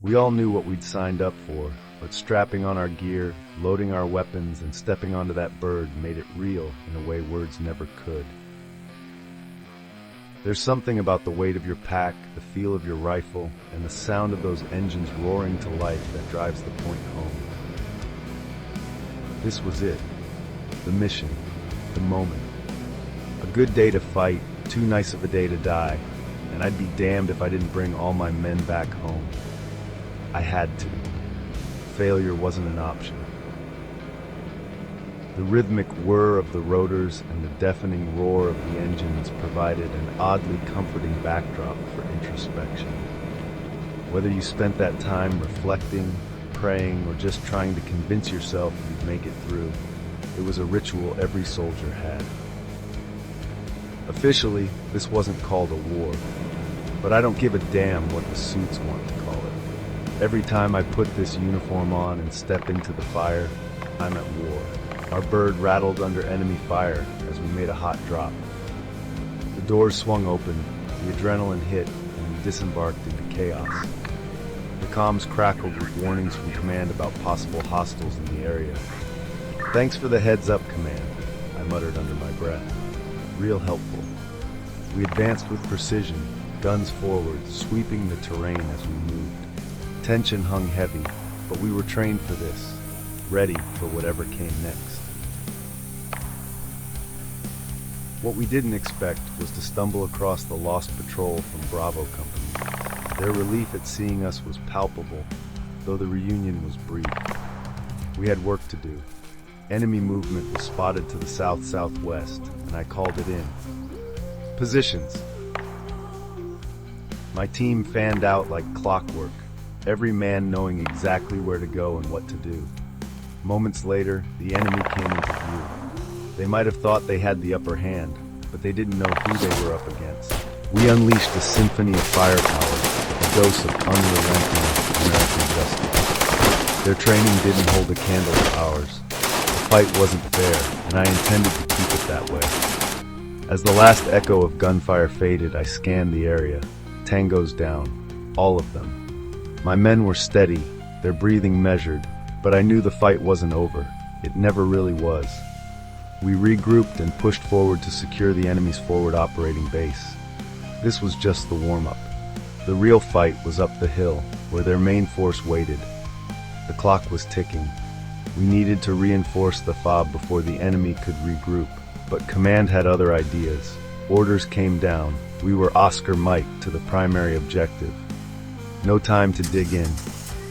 We all knew what we'd signed up for, but strapping on our gear, loading our weapons, and stepping onto that bird made it real in a way words never could. There's something about the weight of your pack, the feel of your rifle, and the sound of those engines roaring to life that drives the point home. This was it. The mission. The moment. A good day to fight, too nice of a day to die, and I'd be damned if I didn't bring all my men back home. I had to. Failure wasn't an option. The rhythmic whir of the rotors and the deafening roar of the engines provided an oddly comforting backdrop for introspection. Whether you spent that time reflecting, praying, or just trying to convince yourself you'd make it through, it was a ritual every soldier had. Officially, this wasn't called a war, but I don't give a damn what the suits want to call it. Every time I put this uniform on and step into the fire, I'm at war. Our bird rattled under enemy fire as we made a hot drop. The doors swung open, the adrenaline hit, and we disembarked into chaos. The comms crackled with warnings from command about possible hostiles in the area. "Thanks for the heads up, Command," I muttered under my breath. Real helpful. We advanced with precision, guns forward, sweeping the terrain as we moved. Tension hung heavy, but we were trained for this, ready for whatever came next. What we didn't expect was to stumble across the lost patrol from Bravo Company. Their relief at seeing us was palpable, though the reunion was brief. We had work to do. Enemy movement was spotted to the south-southwest, and I called it in. Positions. My team fanned out like clockwork, every man knowing exactly where to go and what to do. Moments later, the enemy came into view. They might have thought they had the upper hand, but they didn't know who they were up against. We unleashed a symphony of firepower, a dose of unrelenting American justice. Their training didn't hold a candle to ours. The fight wasn't fair, and I intended to keep it that way. As the last echo of gunfire faded, I scanned the area. Tangos down. All of them. My men were steady, their breathing measured, but I knew the fight wasn't over. It never really was. We regrouped and pushed forward to secure the enemy's forward operating base. This was just the warm-up. The real fight was up the hill, where their main force waited. The clock was ticking. We needed to reinforce the FOB before the enemy could regroup, but command had other ideas. Orders came down. We were Oscar Mike to the primary objective. No time to dig in.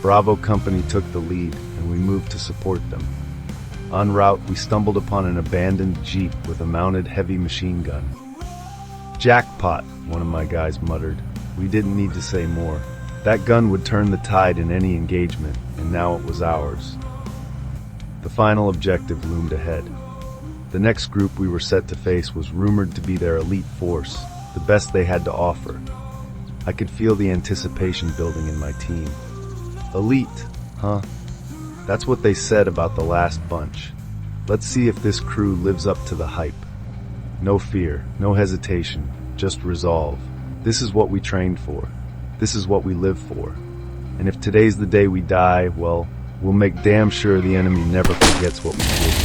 Bravo Company took the lead, and we moved to support them. En route, we stumbled upon an abandoned Jeep with a mounted heavy machine gun. "Jackpot," one of my guys muttered. We didn't need to say more. That gun would turn the tide in any engagement, and now it was ours. The final objective loomed ahead. The next group we were set to face was rumored to be their elite force, the best they had to offer. I could feel the anticipation building in my team. Elite, huh? That's what they said about the last bunch. Let's see if this crew lives up to the hype. No fear, no hesitation, just resolve. This is what we trained for. This is what we live for. And if today's the day we die, well, we'll make damn sure the enemy never forgets what we did.